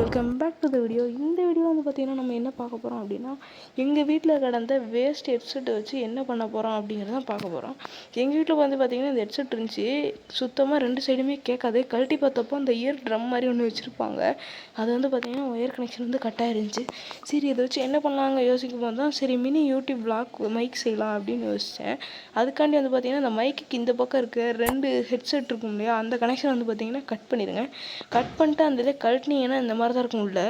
Welcome back to the video. இந்த video வந்து பார்த்திங்கன்னா நம்ம என்ன பார்க்க போகிறோம் அப்படின்னா, எங்கள் வீட்டில் கிடந்த வேஸ்ட் ஹெட்செட்டை வச்சு என்ன பண்ண போகிறோம் அப்படிங்கிறத பார்க்க போகிறோம். எங்கள் வீட்டில் வந்து பார்த்திங்கன்னா இந்த ஹெட்செட் இருந்துச்சு, சுத்தமாக 2 சைடுமே கேட்காது. கழட்டி பார்த்தப்போ அந்த இயர் ட்ரம் மாதிரி ஒன்று வச்சுருப்பாங்க. அது வந்து பார்த்திங்கன்னா ஒயர் கனெக்ஷன் வந்து கட்டாக இருந்துச்சு. சரி, இதை வச்சு என்ன பண்ணலாங்க யோசிக்கும் போது தான் சரி மினி யூடியூப் vlog மைக் செய்யலாம் அப்படின்னு யோசித்தேன். அதுக்காண்டி வந்து பார்த்திங்கன்னா இந்த மைக்குக்கு இந்த பக்கம் இருக்க 2 ஹெட்செட் இருக்கும் இல்லையா, அந்த கனெக்ஷன் வந்து பார்த்திங்கன்னா கட் பண்ணிடுங்க. கட் பண்ணிட்டு அந்த இதை கழட்டினீங்கன்னா இந்த மாதிரி தான் இருக்கும். உள்ள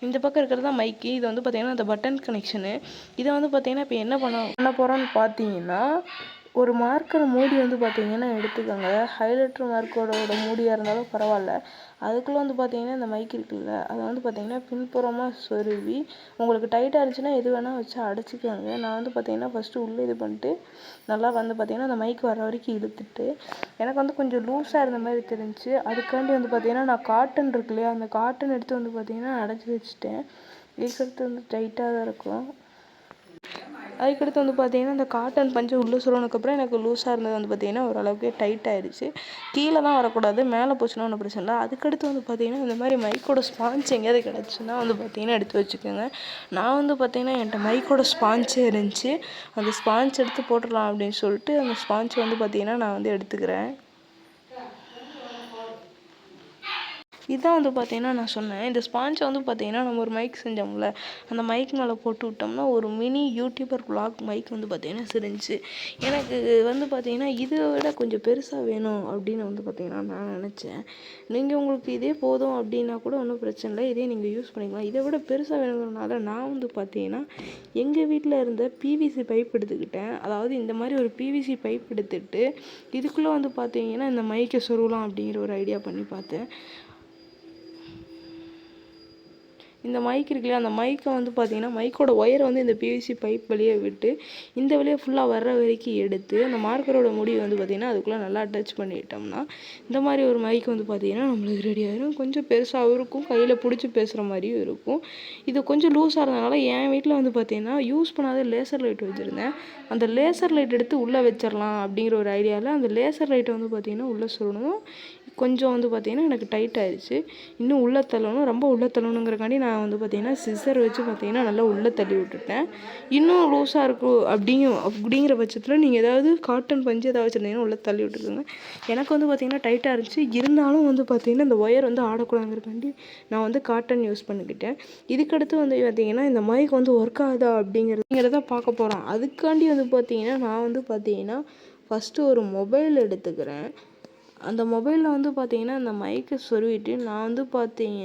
இந்த பக்கம் இருக்கிறது தான் மைக்கு. இது வந்து பார்த்திங்கன்னா அந்த பட்டன் கனெக்ஷனு. இதை வந்து பார்த்திங்கன்னா இப்போ என்ன பண்ண போகிறோன்னு பார்த்தீங்கன்னா, ஒரு மார்க்கர் மூடி வந்து பார்த்திங்கன்னா எடுத்துக்கோங்க. ஹைலைட்டர் மார்க்கரோட மூடியாக இருந்தாலும் பரவாயில்ல. அதுக்குள்ளே வந்து பார்த்திங்கன்னா இந்த மைக் இருக்குல்ல, அதை வந்து பார்த்திங்கன்னா பின்புறமாக சொருவி உங்களுக்கு டைட்டாக இருந்துச்சுன்னா எது வேணால் வச்சு அடைச்சிக்கோங்க. நான் வந்து பார்த்திங்கன்னா ஃபஸ்ட்டு உள்ளே இது பண்ணிட்டு நல்லா வந்து பார்த்திங்கன்னா அந்த மைக் வர வரைக்கும் இழுத்துட்டு, எனக்கு வந்து கொஞ்சம் லூஸாக இருந்த மாதிரி தெரிஞ்சிச்சு. அதுக்காண்டி வந்து பார்த்திங்கன்னா நான் காட்டன் இருக்கு இல்லையா, அந்த காட்டன் எடுத்து வந்து பார்த்திங்கன்னா அடைச்சி வச்சுட்டேன். இதுக்கடுத்து வந்து டைட்டாக தான் இருக்கும். அதுக்கடுத்து வந்து பார்த்திங்கன்னா இந்த காட்டன் பஞ்சு உள்ளே சொருனதுக்கப்புறம் எனக்கு லூஸாக இருந்தது வந்து பார்த்திங்கன்னா ஓரளவுக்கு டைட் ஆகிடுச்சு. கீழே தான் வரக்கூடாது, மேலே போச்சுன்னா ஒன்றும் பிரச்சனை இல்லை. அதுக்கடுத்து வந்து பார்த்திங்கன்னா இந்த மாதிரி மைக்கோட ஸ்பான்ச் எங்கேயாவது கிடச்சுன்னா வந்து பார்த்திங்கன்னா எடுத்து வச்சுக்கோங்க. நான் வந்து பார்த்திங்கன்னா என்கிட்ட மைக்கோட ஸ்பான்ச்சே இருந்துச்சு. அந்த ஸ்பான்ச் எடுத்து போட்டுடலாம் அப்படின்னு சொல்லிட்டு அந்த ஸ்பான்ச் வந்து பார்த்திங்கன்னா நான் வந்து எடுத்துக்கிறேன். இதுதான் வந்து பார்த்திங்கன்னா நான் சொன்னேன், இந்த ஸ்பான்ச்சை வந்து பார்த்திங்கன்னா நம்ம ஒரு மைக் செஞ்சோம்ல, அந்த மைக் மேலே போட்டு விட்டோம்னா ஒரு மினி யூடியூபர் vlog மைக் வந்து பார்த்திங்கன்னா சிரிஞ்சிச்சு. எனக்கு வந்து பார்த்திங்கன்னா இதை விட கொஞ்சம் பெருசாக வேணும் அப்படின்னு வந்து பார்த்திங்கன்னா நான் நினச்சேன். நீங்கள் உங்களுக்கு இதே போதும் அப்படின்னா கூட ஒன்றும் பிரச்சனை இல்லை, இதே நீங்கள் யூஸ் பண்ணிக்கலாம். இதை விட பெருசாக வேணுங்கிறதுனால நான் வந்து பார்த்திங்கன்னா எங்கள் வீட்டில் இருந்த பிவிசி பைப் எடுத்துக்கிட்டேன். அதாவது இந்த மாதிரி ஒரு பிவிசி பைப் எடுத்துகிட்டு இதுக்குள்ளே வந்து பார்த்திங்கன்னா இந்த மைக்கை சொருகலாம் அப்படிங்கிற ஒரு ஐடியா பண்ணி பார்த்தேன். இந்த மைக் இருக்கு இல்லையா, அந்த மைக்கை வந்து பார்த்திங்கன்னா மைக்கோட ஒயரை வந்து இந்த பிவிசி பைப் வழியே விட்டு இந்த வழியாக ஃபுல்லாக வர்ற வரைக்கும் எடுத்து அந்த மார்க்கரோட முடிவு வந்து பார்த்திங்கன்னா அதுக்குள்ளே நல்லா அட்டாச் பண்ணிட்டோம்னா இந்த மாதிரி ஒரு மைக் வந்து பார்த்திங்கன்னா நம்மளுக்கு ரெடி ஆகிடும். கொஞ்சம் பெருசாகவும் இருக்கும், கையில் பிடிச்சி பேசுகிற மாதிரியும் இருக்கும். இது கொஞ்சம் லூஸாக இருந்ததுனால என் வீட்டில் வந்து பார்த்திங்கன்னா யூஸ் பண்ணாத லேசர் லைட் வச்சுருந்தேன். அந்த லேசர் லைட் எடுத்து உள்ளே வச்சிடலாம் அப்படிங்கிற ஒரு ஐடியாவில் அந்த லேசர் லைட்டை வந்து பார்த்திங்கன்னா உள்ளே சொல்லணும். கொஞ்சம் வந்து பார்த்திங்கன்னா எனக்கு டைட் ஆகிடுச்சு. இன்னும் உள்ளே தள்ளணும், ரொம்ப உள்ளே தள்ளணுங்கிறக்காண்டி நான் வந்து பார்த்திங்கன்னா சிசர் வச்சு பார்த்திங்கன்னா நல்லா உள்ளே தள்ளி விட்டுட்டேன். இன்னும் லூஸாக இருக்கும் அப்படிங்கிற பட்சத்தில் நீங்கள் ஏதாவது காட்டன் பஞ்சு ஏதாவது வச்சுருந்தீங்கன்னா உள்ளே தள்ளி விட்டுருங்க. எனக்கு வந்து பார்த்திங்கன்னா டைட்டாக இருந்துச்சு, இருந்தாலும் வந்து பார்த்திங்கன்னா இந்த ஒயர் வந்து ஆடக்கூடாதுங்கிறக்காண்டி நான் வந்து காட்டன் யூஸ் பண்ணிக்கிட்டேன். இதுக்கடுத்து வந்து பார்த்திங்கன்னா இந்த மைக் வந்து ஒர்க் ஆகுதா அப்படிங்கிறத பார்க்க போகிறோம். அதுக்காண்டி வந்து பார்த்திங்கன்னா நான் வந்து பார்த்திங்கன்னா ஃபஸ்ட்டு ஒரு மொபைல் எடுத்துக்கிறேன். அந்த மொபைலில் வந்து பார்த்திங்கன்னா அந்த மைக்கை சொருவிட்டு நான் வந்து